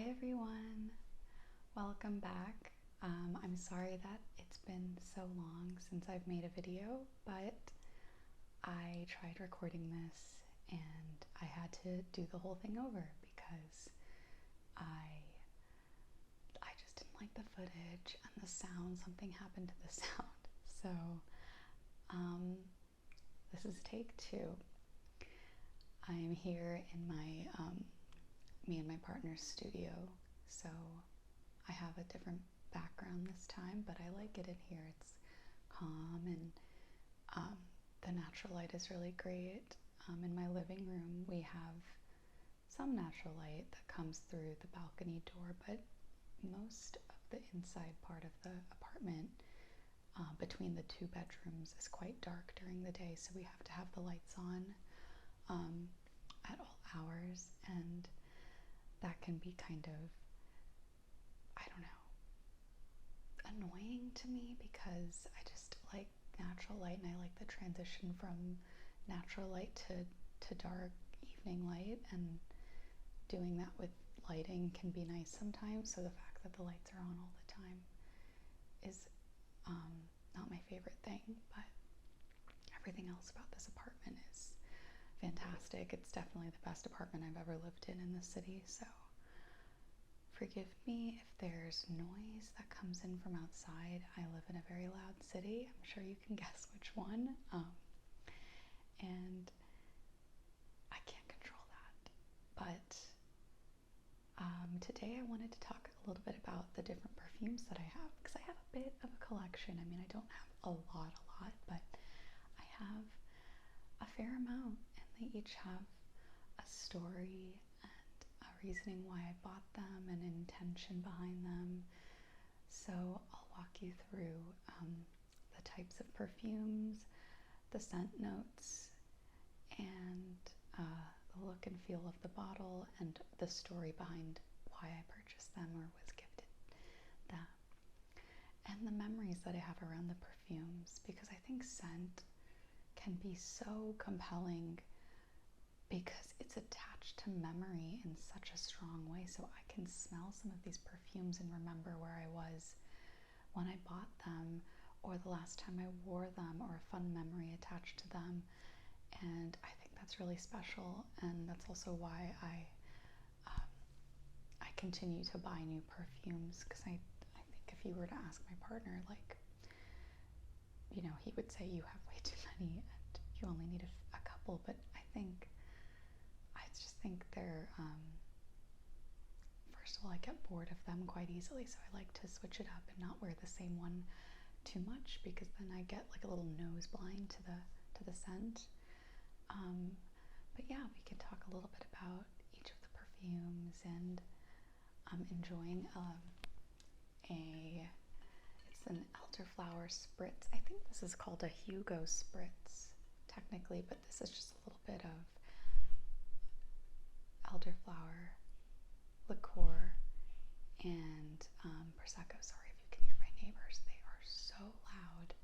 Hi everyone, welcome back. I'm sorry that it's been so long since I've made a video, but I tried recording this and I had to do the whole thing over because I just didn't like the footage and the sound. Something happened to the sound. So this is take two. I am here in my me and my partner's studio, so I have a different background this time, but I like it in here. It's calm and the natural light is really great. In my living room, we have some natural light that comes through the balcony door, but most of the inside part of the apartment between the two bedrooms is quite dark during the day, so we have to have the lights on at all hours, and that can be kind of, I don't know, annoying to me because I just like natural light and I like the transition from natural light to dark evening light, and doing that with lighting can be nice sometimes. So the fact that the lights are on all the time is not my favorite thing, but everything else about this apartment is fantastic. It's definitely the best apartment I've ever lived in the city, so forgive me if there's noise that comes in from outside. I live in a very loud city. I'm sure you can guess which one. And I can't control that. But today I wanted to talk a little bit about the different perfumes that I have, because I have a bit of a collection. I mean, I don't have a lot, but I have a fair amount, and they each have a story and a reasoning why I bought them, an intention behind them. So I'll walk you through the types of perfumes, the scent notes, and the look and feel of the bottle, and the story behind why I purchased them or was gifted them, and the memories that I have around the perfumes, because I think scent can be so compelling because it's attached to memory in such a strong way. So I can smell some of these perfumes and remember where I was when I bought them, or the last time I wore them, or a fun memory attached to them. And I think that's really special, and that's also why I continue to buy new perfumes, because I think if you were to ask my partner, like, you know, he would say you have way too many and you only need a couple, but I just think they're, first of all, I get bored of them quite easily, so I like to switch it up and not wear the same one too much, because then I get like a little nose blind to the scent. But yeah, we can talk a little bit about each of the perfumes, and I'm enjoying it's an elderflower spritz. I think this is called a Hugo spritz technically, but this is just a little bit of elderflower liqueur and prosecco. Sorry if you can hear my neighbors, they are so loud.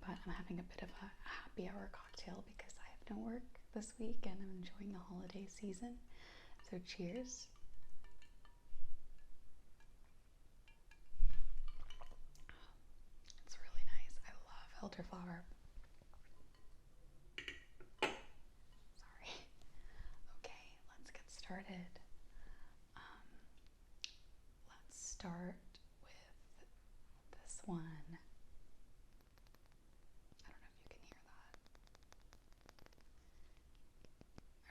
But I'm having a bit of a happy hour cocktail because I have no work this week and I'm enjoying the holiday season. So cheers. It's really nice. I love elderflower. Sorry. Okay, let's get started. Let's start with this one. I don't know if you can hear that.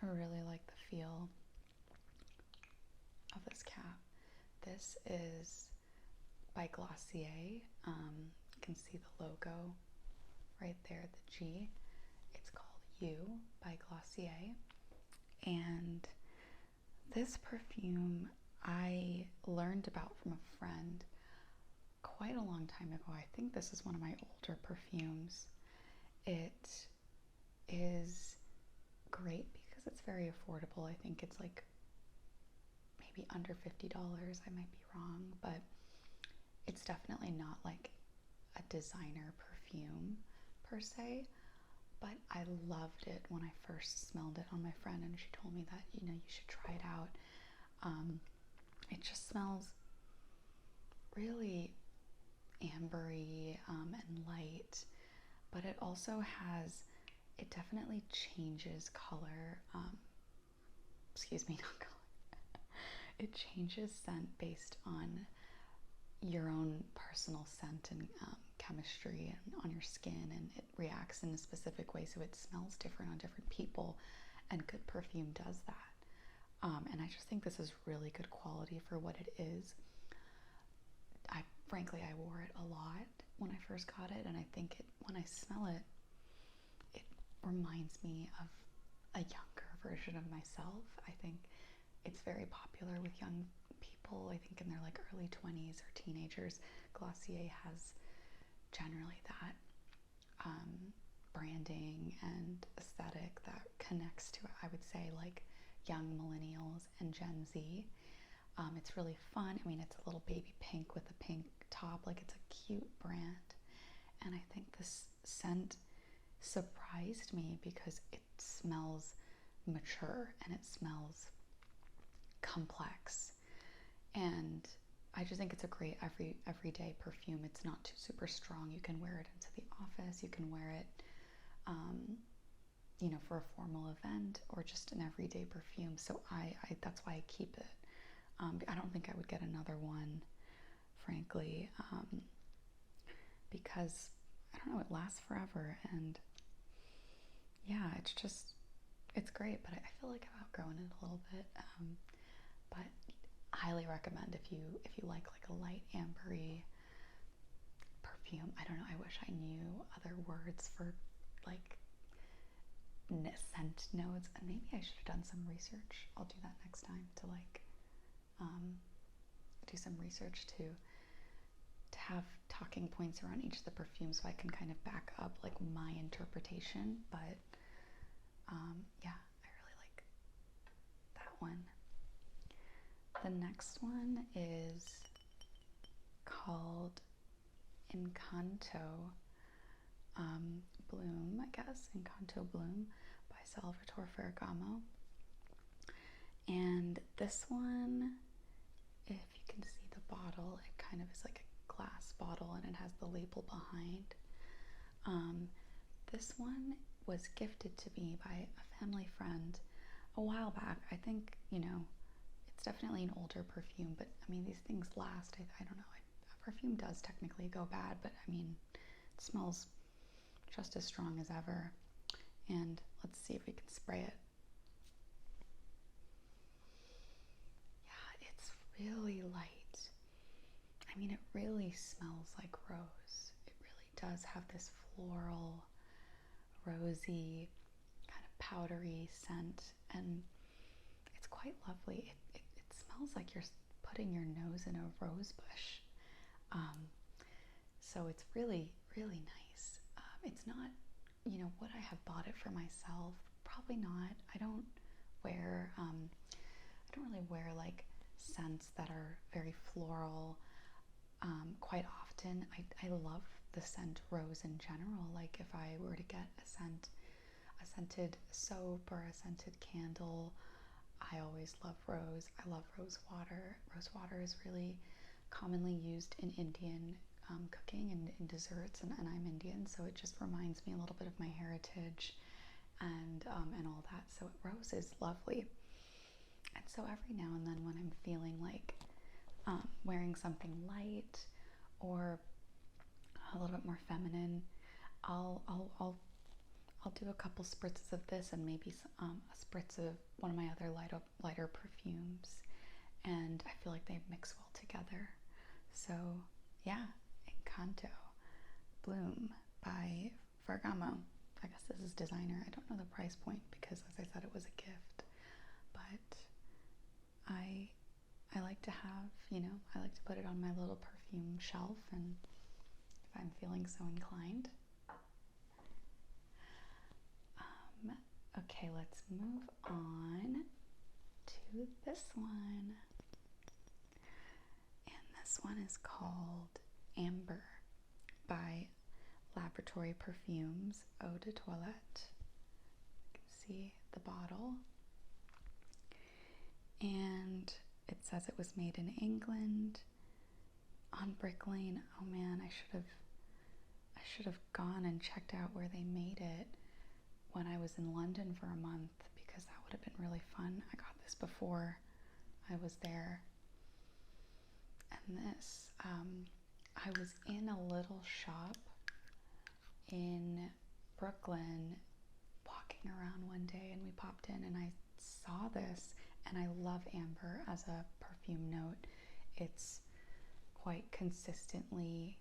I really like the feel of this cap. This is by Glossier. You can see the logo right there, the G. It's called You by Glossier. And this perfume I learned about from a friend quite a long time ago. I think this is one of my older perfumes. It is great because it's very affordable. I think it's like maybe under $50. I might be wrong, but it's definitely not like a designer perfume per se, but I loved it when I first smelled it on my friend, and she told me that, you know, you should try it out. It just smells really ambery and light, but it also has, it definitely changes color. Excuse me, not color. It changes scent based on your own personal scent and chemistry and on your skin, and it reacts in a specific way, so it smells different on different people, and good perfume does that. And I just think this is really good quality for what it is. Frankly, I wore it a lot when I first got it, and I think when I smell it, it reminds me of a younger version of myself. I think it's very popular with young people, I think in their like early 20s or teenagers. Glossier has generally that branding and aesthetic that connects to, I would say, like young millennials and Gen Z. It's really fun. I mean, it's a little baby pink with a pink top. Like, it's a cute brand. And I think this scent surprised me because it smells mature and it smells complex. And I just think it's a great everyday perfume. It's not too super strong. You can wear it into the office. You can wear it, you know, for a formal event or just an everyday perfume. So that's why I keep it. I don't think I would get another one, frankly, because I don't know, it lasts forever, and yeah, it's great, but I feel like I've outgrown it a little bit. But highly recommend if you like a light ambery perfume. I don't know, I wish I knew other words for like scent notes, and maybe I should have done some research. I'll do that next time to like do some research to have talking points around each of the perfumes, so I can kind of back up like my interpretation. But yeah, I really like that one. The next one is called Encanto Bloom, I guess. Encanto Bloom by Salvatore Ferragamo. And this one, if you can see the bottle, it kind of is like a glass bottle, and it has the label behind. This one was gifted to me by a family friend a while back. I think, you know, it's definitely an older perfume, but I mean, these things last. I don't know. A perfume does technically go bad, but I mean, it smells just as strong as ever. And let's see if we can spray it. Yeah, it's really light. I mean, it really smells like rose. It really does have this floral, rosy, kind of powdery scent, and it's quite lovely. It smells like you're putting your nose in a rose bush. So it's really, really nice. It's not, you know, would I have bought it for myself? Probably not. I don't really wear like scents that are very floral quite often. I love the scent rose in general. Like if I were to get a scented soap or a scented candle, I always love rose. I love rose water. Rose water is really commonly used in Indian cooking and in desserts, and I'm Indian, so it just reminds me a little bit of my heritage and all that. So rose is lovely. And so every now and then when I'm feeling like wearing something light or a little bit more feminine, I'll do a couple spritzes of this and maybe a spritz of one of my other lighter perfumes, and I feel like they mix well together. So yeah, Encanto Bloom by Ferragamo. I guess this is designer. I don't know the price point because, as I said, it was a gift. But I like to have, you know, I like to put it on my little perfume shelf, and if I'm feeling so inclined. Okay, let's move on to this one. And this one is called Amber by Laboratory Perfumes Eau de Toilette. You can see the bottle. And it says it was made in England on Brick Lane. Oh man, I should have gone and checked out where they made it when I was in London for a month, because that would have been really fun. I got this before I was there. And this, I was in a little shop in Brooklyn walking around one day, and we popped in and I saw this, and I love amber as a perfume note. It's quite consistently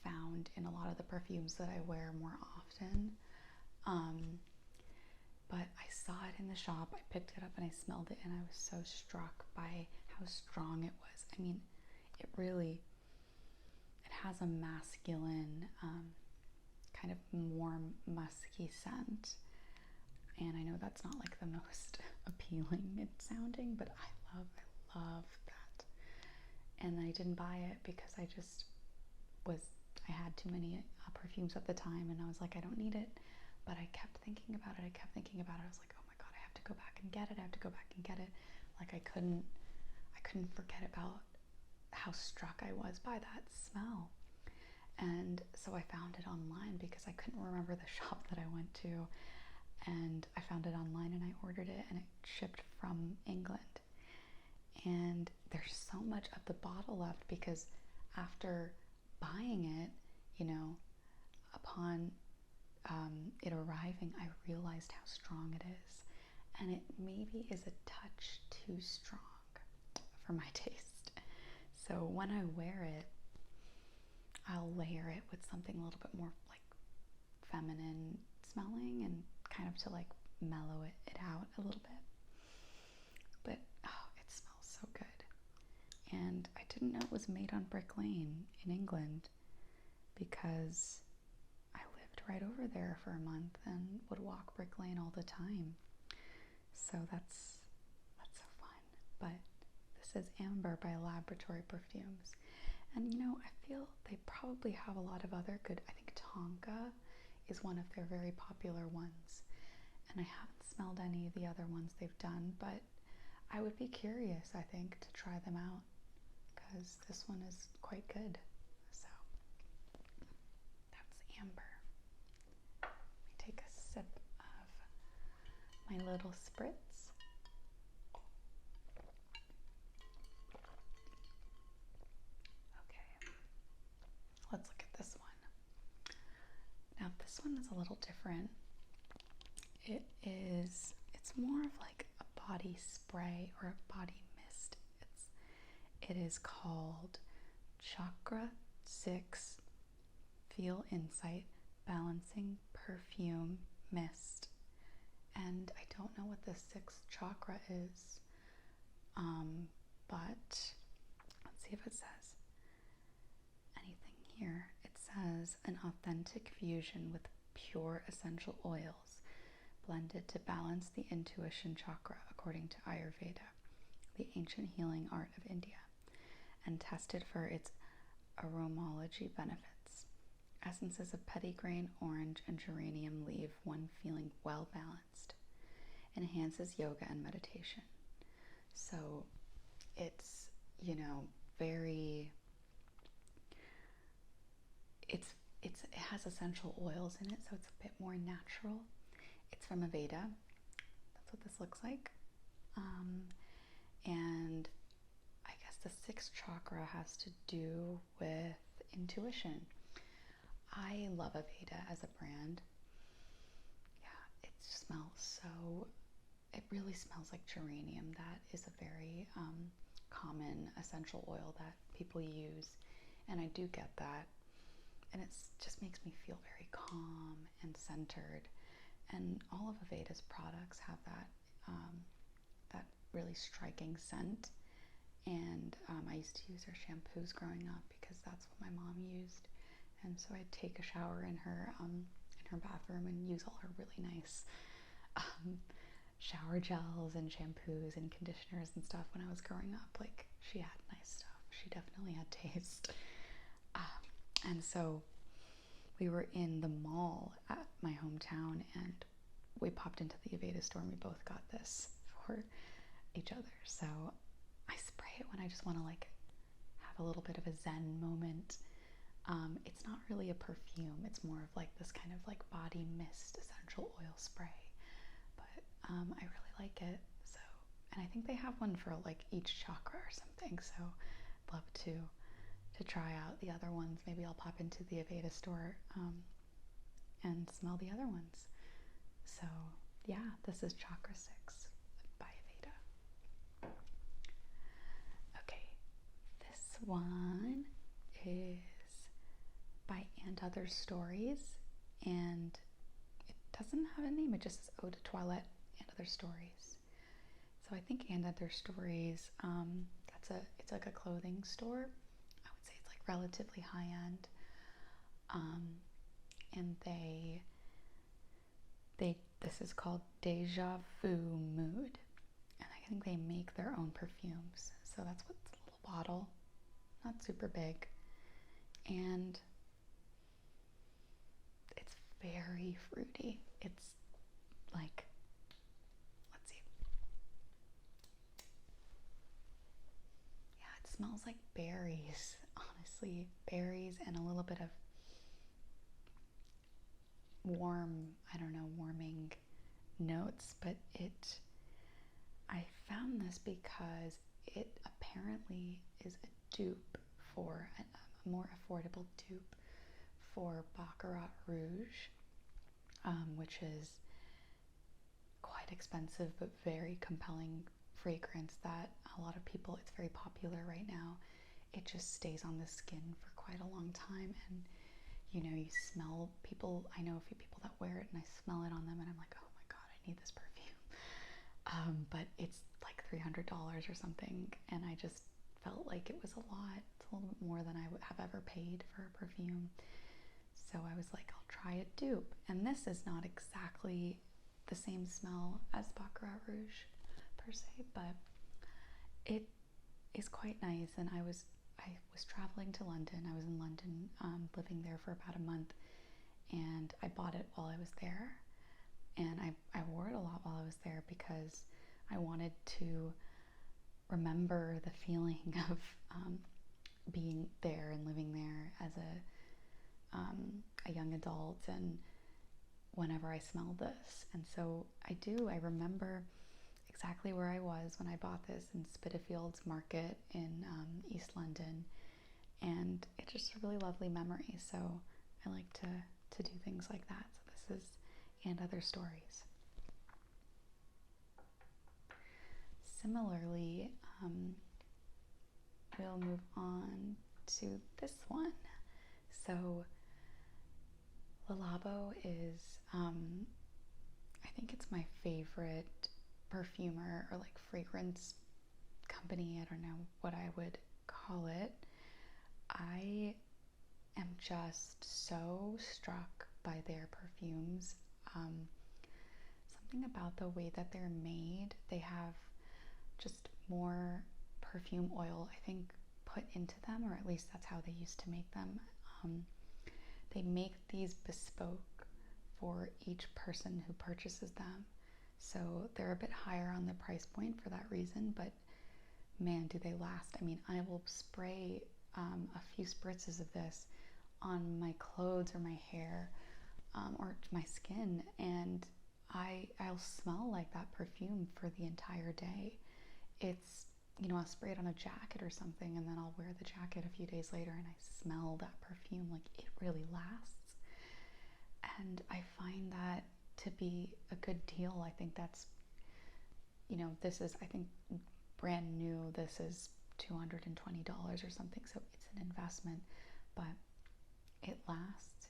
found in a lot of the perfumes that I wear more often. But I saw it in the shop, I picked it up and I smelled it, and I was so struck by how strong it was. I mean, it has a masculine, kind of warm, musky scent. And I know that's not like the most appealing sounding, but I love that. And I didn't buy it because I had too many perfumes at the time, and I was like, I don't need it. But I kept thinking about it. I was like, oh my God, I have to go back and get it. Like I couldn't forget about how struck I was by that smell. And so I found it online because I couldn't remember the shop that I went to. And I found it online and I ordered it, and it shipped from England. And there's so much of the bottle left because after buying it, upon it arriving, I realized how strong it is. And it maybe is a touch too strong for my taste. So when I wear it, I'll layer it with something a little bit more like feminine smelling, and kind of to like mellow it out a little bit. But it smells so good. And I didn't know it was made on Brick Lane in England, because I lived right over there for a month and would walk Brick Lane all the time. So that's so fun. But this is Amber by Laboratory Perfumes. And I feel they probably have a lot of other good. I think Tonka is one of their very popular ones. And I haven't smelled any of the other ones they've done, but I would be curious, I think, to try them out, because this one is quite good. So that's Amber. Let me take a sip of my little spritz. Okay, let's look at this one. Now this one is a little different. It's more of like a body spray or a body mist. It is called Chakra 6 Feel Insight Balancing Perfume Mist. And I don't know what the 6th chakra is, but let's see if it says anything here. It says an authentic fusion with pure essential oils blended to balance the intuition chakra according to Ayurveda, the ancient healing art of India, and tested for its aromology benefits. Essences of pettigrain, orange, and geranium leave one feeling well balanced. Enhances yoga and meditation. So it's, very, it has essential oils in it, so it's a bit more natural. It's from Aveda. That's what this looks like. And I guess the 6th chakra has to do with intuition. I love Aveda as a brand. Yeah, it really smells like geranium. That is a very common essential oil that people use, and I do get that. And it just makes me feel very calm and centered. And all of Aveda's products have that really striking scent. And I used to use her shampoos growing up because that's what my mom used. And so I'd take a shower in her bathroom and use all her really nice shower gels and shampoos and conditioners and stuff when I was growing up. Like, she had nice stuff. She definitely had taste. And so we were in the mall at my hometown, and we popped into the Aveda store and we both got this for each other. So I spray it when I just want to like have a little bit of a zen moment. It's not really a perfume. It's more of like this kind of like body mist essential oil spray. But I really like it. So, and I think they have one for like each chakra or something. So I'd love to try out the other ones. Maybe I'll pop into the Aveda store and smell the other ones. So yeah, this is Chakra 6 by Aveda. Okay, this one is by And Other Stories, and it doesn't have a name. It just says Ode to Toilette and Other Stories. So I think And Other Stories, it's like a clothing store. I would say it's like relatively high end. And this is called Deja Vu Mood, and I think they make their own perfumes. So that's what's the little bottle, not super big, and it's very fruity. It's like, let's see, yeah, it smells like berries, honestly, berries and a little bit of warming notes. But I found this because it apparently is a dupe for a more affordable dupe for Baccarat Rouge, which is quite expensive but very compelling fragrance that a lot of people, it's very popular right now. It just stays on the skin for quite a long time, and you know, you smell people. I know a few people that wear it and I smell it on them and I'm like, oh my god, I need this perfume. But it's like $300 or something, and I just felt like it was a lot. It's a little bit more than I would have ever paid for a perfume. So I was like, I'll try a dupe. And this is not exactly the same smell as Baccarat Rouge per se, but it is quite nice. And I was traveling to London. I was in London, living there for about a month, and I bought it while I was there. And I wore it a lot while I was there because I wanted to remember the feeling of being there and living there as a young adult, and whenever I smelled this. And so I remember exactly where I was when I bought this in Spitalfields Market in East London, and it's just a really lovely memory. So I like to do things like that. So this is And Other Stories. Similarly, we'll move on to this one. So Le Labo is, I think it's my favorite perfumer or like fragrance company. I don't know what I would call it. I am just so struck by their perfumes. Something about the way that they're made. They have just more perfume oil, I think, put into them, or at least that's how they used to make them. They make these bespoke for each person who purchases them. So they're a bit higher on the price point for that reason, but man, do they last. I mean, I will spray a few spritzes of this on my clothes or my hair or my skin, and I'll smell like that perfume for the entire day. It's, you know, I'll spray it on a jacket or something, and then I'll wear the jacket a few days later and I smell that perfume. Like, it really lasts. And I find that to be a good deal. I think that's, you know, this is, I think, brand new. This is $220 or something, so it's an investment, but it lasts.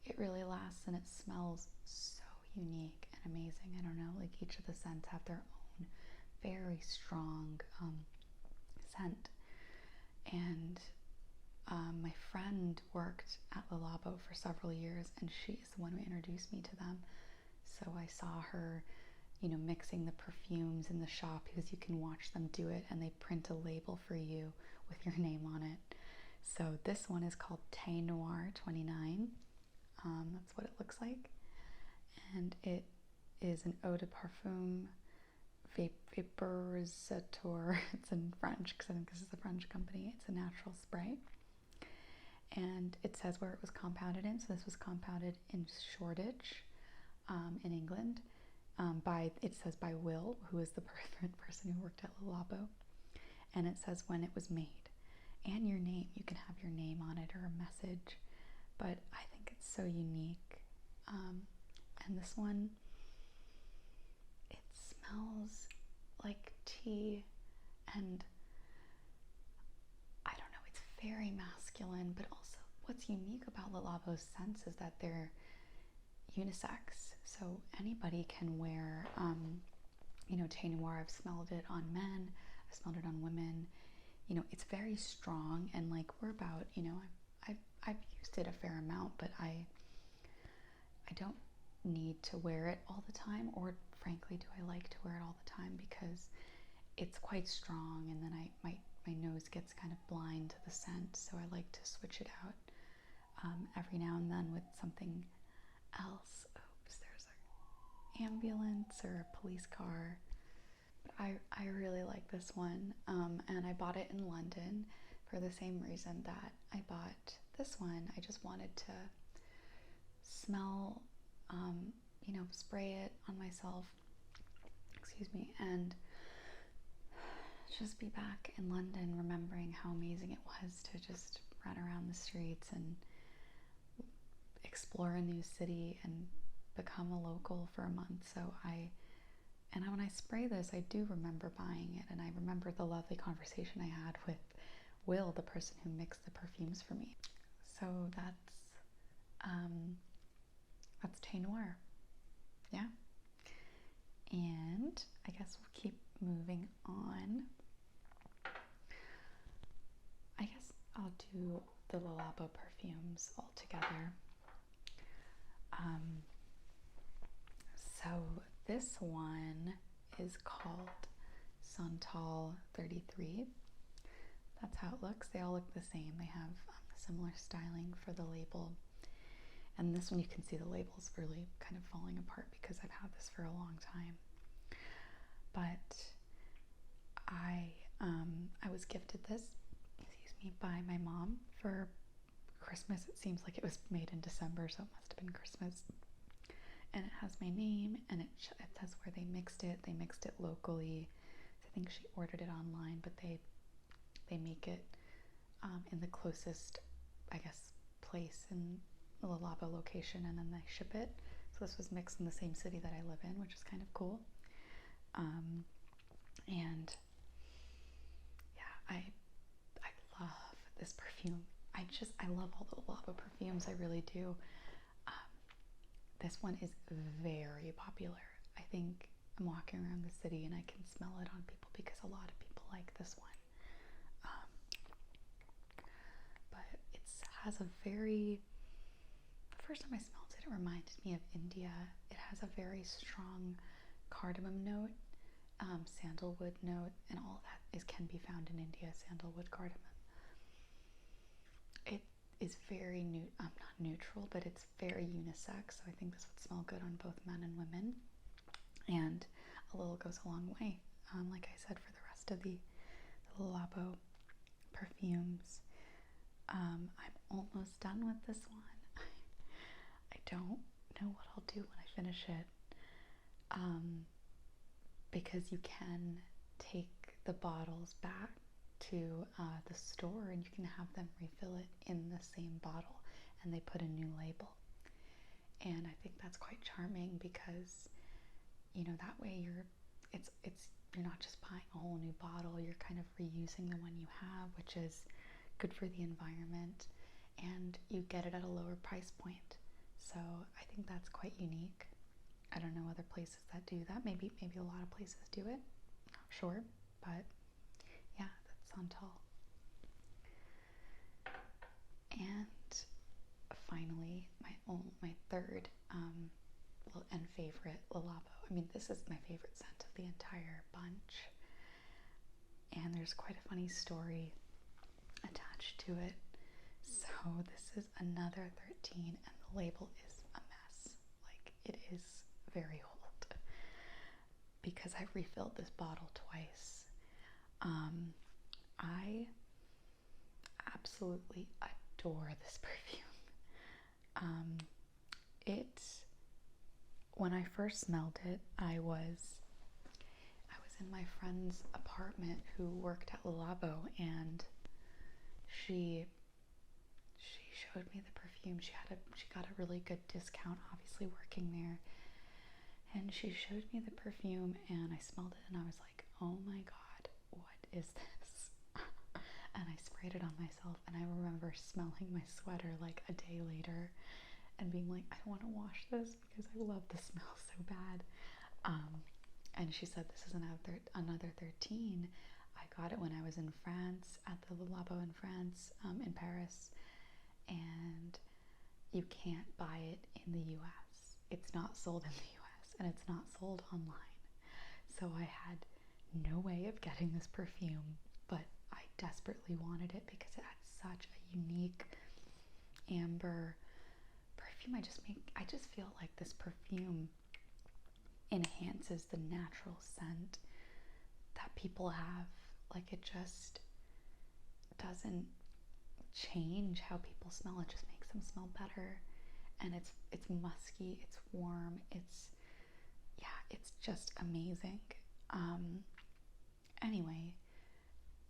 It really lasts, and it smells so unique and amazing. I don't know, like each of the scents have their own very strong scent. And my friend worked at Le Labo for several years, and she's the one who introduced me to them. So I saw her, you know, mixing the perfumes in the shop, because you can watch them do it, and they print a label for you with your name on it. So this one is called Thé Noir 29. That's what it looks like. And it is an eau de parfum vaporisateur. It's in French because I think this is a French company. It's a natural spray. And it says where it was compounded in. So this was compounded in Shoreditch, in England. It says by Will, who is the person who worked at Le Labo. And it says when it was made. And your name. You can have your name on it or a message. But I think it's so unique. And this one, it smells like tea, and I don't know, it's very masculine, but also what's unique about Le Labo's scents is that they're unisex, so anybody can wear, Thé Noir. I've smelled it on men, I've smelled it on women. It's very strong, and like we're about, I've used it a fair amount, but I don't need to wear it all the time, or frankly, do I like to wear it all the time, because it's quite strong, and then my nose gets kind of blind to the scent, so I like to switch it out every now and then with something else. Oops, there's an ambulance or a police car. But I really like this one, and I bought it in London for the same reason that I bought this one. I just wanted to smell, spray it on myself, and just be back in London, remembering how amazing it was to just run around the streets and explore a new city and become a local for a month. So when I spray this, I do remember buying it, and I remember the lovely conversation I had with Will, the person who mixed the perfumes for me. So that's Thé Noir. Yeah. And I guess we'll keep moving on. I guess I'll do the Le Labo perfumes all together. So this one is called Santal 33. That's how it looks. They all look the same. They have similar styling for the label. And this one, you can see the label's really kind of falling apart because I've had this for a long time. But I was gifted this, by my mom for Christmas. It seems like it was made in December, so it must have been Christmas. And it has my name, and it says where they mixed it. They mixed it locally. I think she ordered it online, but they make it in the closest, I guess, place in the Le Labo location, and then they ship it. So this was mixed in the same city that I live in, which is kind of cool. And yeah, I love this perfume. I love all the Le Labo perfumes. I really do. This one is very popular. I think I'm walking around the city and I can smell it on people because a lot of people like this one. But it has a very, the first time I smelled it, it reminded me of India. It has a very strong cardamom note, sandalwood note, and all that can be found in India, sandalwood, cardamom. It is very not neutral, but it's very unisex, so I think this would smell good on both men and women, and a little goes a long way, like I said, for the rest of the Le Labo perfumes. I'm almost done with this one. I don't know what I'll do when I finish it, because you can take the bottles back to the store and you can have them refill it in the same bottle, and they put a new label. And I think that's quite charming because, that way you're not just buying a whole new bottle, you're kind of reusing the one you have, which is good for the environment, and you get it at a lower price point. So I think that's quite unique. I don't know other places that do that. Maybe a lot of places do it. Not sure, but yeah, that's Santal. And finally, my third and favorite Le Labo. I mean, this is my favorite scent of the entire bunch. And there's quite a funny story attached to it. So this is another 13, and the label is a mess. Like, it is very old because I've refilled this bottle twice. I absolutely adore this perfume. When I first smelled it, I was in my friend's apartment who worked at Le Labo, and she showed me the perfume. She got a really good discount, obviously working there. And she showed me the perfume, and I smelled it, and I was like, oh my god, what is this? And I sprayed it on myself, and I remember smelling my sweater like a day later and being like, I don't want to wash this because I love the smell so bad. And she said, this is another 13. I got it when I was in France, at the Le Labo in France, in Paris, and you can't buy it in the US. It's not sold in the US, and it's not sold online. So I had no way of getting this perfume, but I desperately wanted it because it had such a unique amber perfume. I just feel like this perfume enhances the natural scent that people have. Like, it just doesn't change how people smell. It just makes them smell better. And it's musky, it's warm, it's just amazing. Anyway,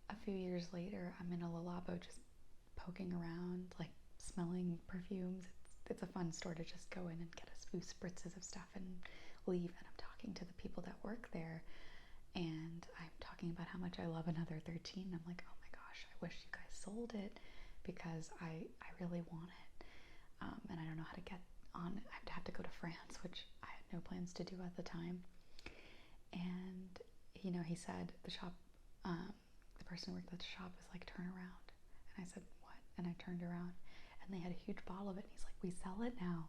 a few years later, I'm in a Le Labo just poking around, like smelling perfumes. It's a fun store to just go in and get a few spritzes of stuff and leave. And I'm talking to the people that work there, and I'm talking about how much I love another 13. I'm like, oh my gosh, I wish you guys sold it because I really want it. And I don't know how to get on it. I'd have to go to France, which I had no plans to do at the time. And, he said the shop, the person who worked at the shop was like, turn around. And I said, what? And I turned around, and they had a huge bottle of it. And he's like, we sell it now.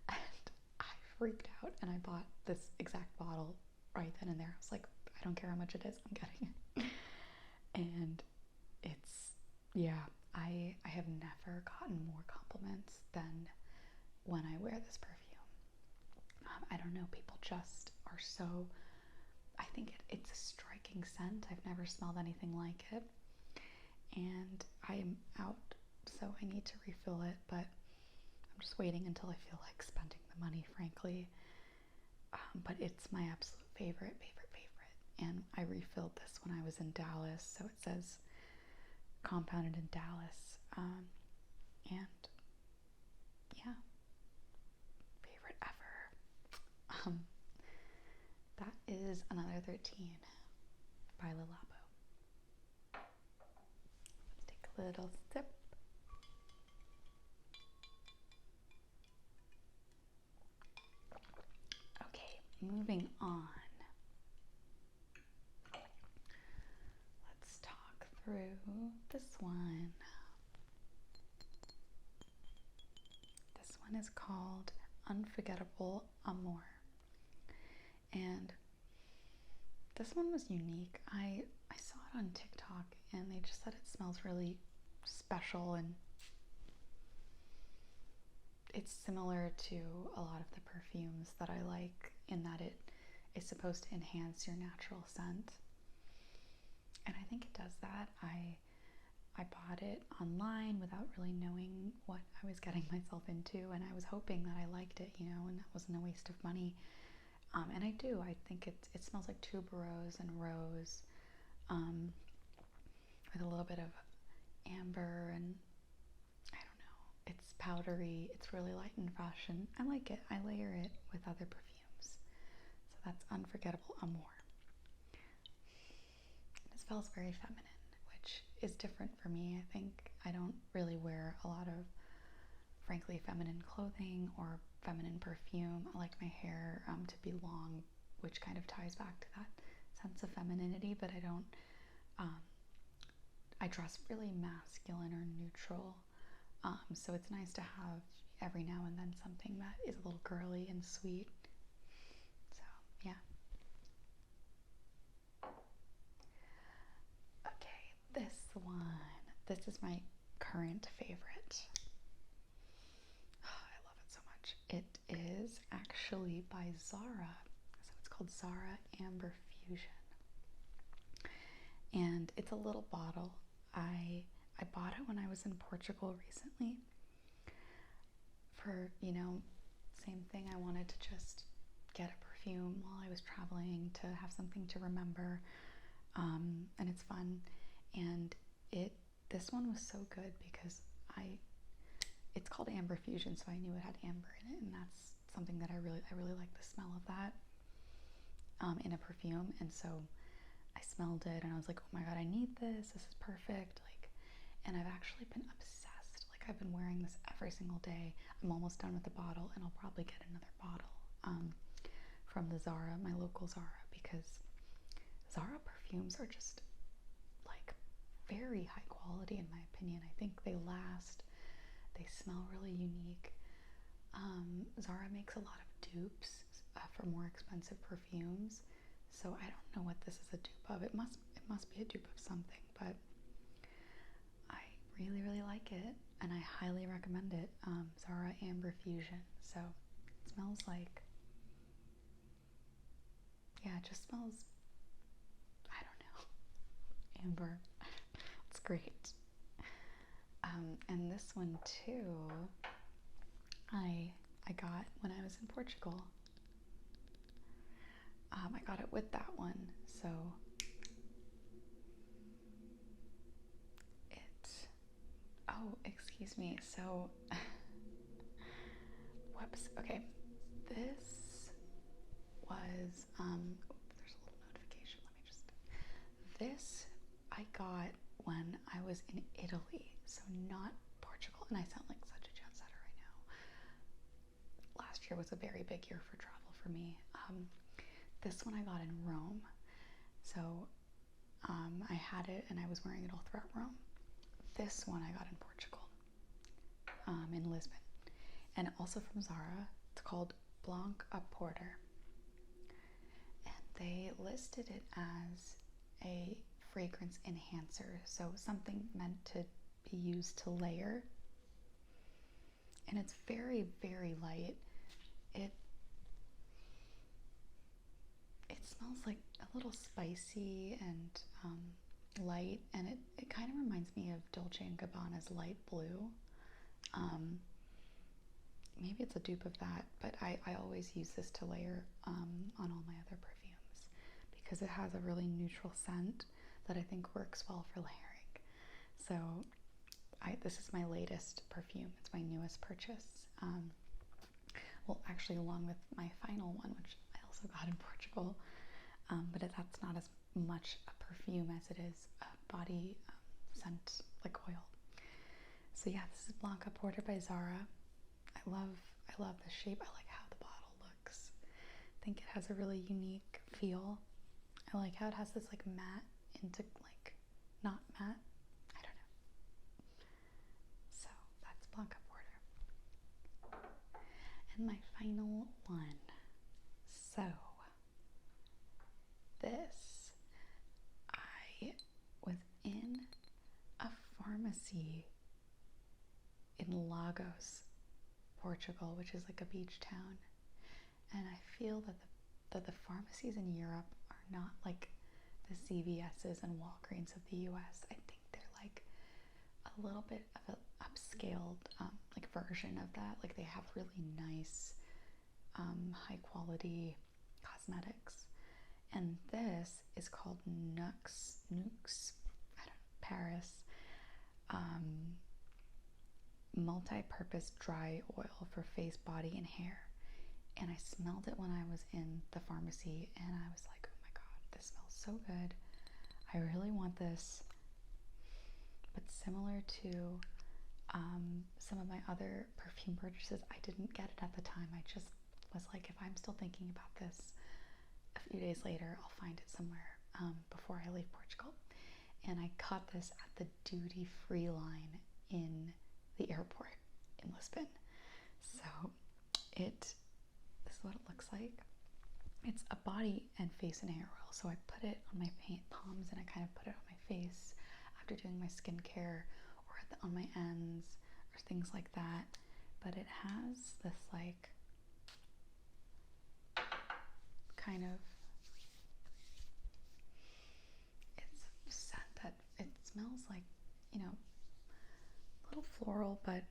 And I freaked out, and I bought this exact bottle right then and there. I was like, I don't care how much it is, I'm getting it. And I have never gotten more compliments than when I wear this perfume. I don't know, people just are so, I think it's a striking scent. I've never smelled anything like it. And I am out, so I need to refill it, but I'm just waiting until I feel like spending the money, frankly. But it's my absolute favorite. And I refilled this when I was in Dallas, so it says compounded in Dallas. And yeah, favorite ever. That is another 13 by Le Labo. Let's take a little sip. Okay, moving on. Let's talk through this one. This one is called Unforgettable Amour. And this one was unique. I saw it on TikTok, and they just said it smells really special, and it's similar to a lot of the perfumes that I like in that it is supposed to enhance your natural scent. And I think it does that. I bought it online without really knowing what I was getting myself into, and I was hoping that I liked it, and that wasn't a waste of money. And I do. I think it smells like tuberose and rose, with a little bit of amber, and I don't know. It's powdery. It's really light and fresh, and I like it. I layer it with other perfumes. So that's Unforgettable Amour. It smells very feminine, which is different for me. I think I don't really wear a lot of, frankly, feminine clothing or feminine perfume. I like my hair to be long, which kind of ties back to that sense of femininity, but I don't, I dress really masculine or neutral, so it's nice to have every now and then something that is a little girly and sweet. So yeah. Okay, this is my current favorite. Oh, I love It is actually by Zara. So it's called Zara Amber Fusion. And it's a little bottle. I bought it when I was in Portugal recently for, same thing. I wanted to just get a perfume while I was traveling to have something to remember. And it's fun. And this one was so good because it's called Amber Fusion, so I knew it had amber in it, and that's something that I really like the smell of that in a perfume. And so I smelled it and I was like, oh my god, I need this. This is perfect. And I've actually been obsessed. I've been wearing this every single day. I'm almost done with the bottle, and I'll probably get another bottle from the Zara, my local Zara, because Zara perfumes are just very high quality in my opinion. I think they last. They smell really unique. Zara makes a lot of dupes for more expensive perfumes, so I don't know what this is a dupe of. It must be a dupe of something, but I really like it, and I highly recommend it. Zara Amber Fusion. So it smells like, yeah, it just smells, I don't know, amber. It's great. And this one too, I got when I was in Portugal. I got it with that one, so oh, excuse me. So, whoops. Okay, this was there's a little notification. Let me just. This I got when I was in Italy, so not Portugal. And I sound like such a jet setter right now. Last year was a very big year for travel for me. This one I got in Rome, so I had it and I was wearing it all throughout Rome. This one I got in Portugal, in Lisbon, and also from Zara. It's called Blanc a Porter, and they listed it as a fragrance enhancer, so something meant to be used to layer. And it's very light. It smells like a little spicy and light, and it kind of reminds me of Dolce & Gabbana's light blue. Maybe it's a dupe of that, but I always use this to layer on all my other perfumes because it has a really neutral scent that I think works well for layering. So this is my latest perfume. It's my newest purchase. Well, actually, along with my final one, which I also got in Portugal, but that's not as much a perfume as it is a body scent, like oil. So yeah, this is Blanc a Porter by Zara. I love the shape. I like how the bottle looks. I think it has a really unique feel. I like how it has this matte into not matte. I don't know. So that's Blanc a Porter. And my final one. So this, I was in a pharmacy in Lagos, Portugal, which is like a beach town, and I feel that the pharmacies in Europe are not like the CVS's and Walgreens of the US. I think they're like a little bit of an upscaled version of that. They have really nice high quality cosmetics, and this is called Nux Paris multi-purpose dry oil for face, body, and hair. And I smelled it when I was in the pharmacy, and I was like, oh my god, this smells so good. I really want this. But similar to some of my other perfume purchases, I didn't get it at the time. I just was like, if I'm still thinking about this a few days later, I'll find it somewhere before I leave Portugal. And I caught this at the duty-free line in the airport in Lisbon. So this is what it looks like. It's a body and face and hair oil. So I put it on my palms, and I kind of put it on my face after doing my skincare, or on my ends or things like that. But it has this kind of, it's a scent that it smells like, you know, a little floral, but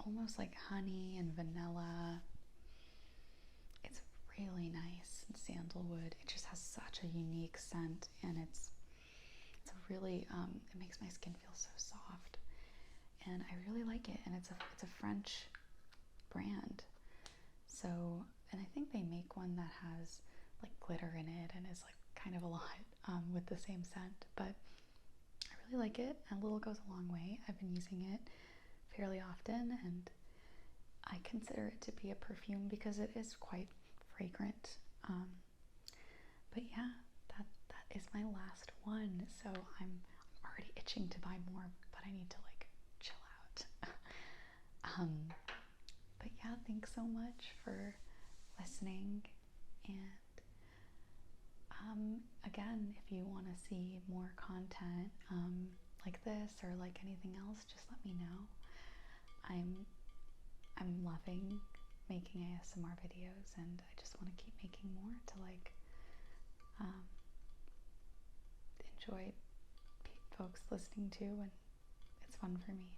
almost like honey and vanilla. It's really nice, and sandalwood. It just has such a unique scent, and it's a really it makes my skin feel so soft, and I really like it. And it's a French brand, so, and I think they make one that has like glitter in it and is like kind of a lot with the same scent, but I really like it. A little goes a long way. I've been using it fairly often, and I consider it to be a perfume because it is quite fragrant. But yeah, that is my last one. So I'm already itching to buy more, but I need to like chill out. But yeah, thanks so much for listening. And again, if you want to see more content like this or like anything else, just let me know. I'm loving making ASMR videos, and I just want to keep making more to like enjoy folks listening to, and it's fun for me.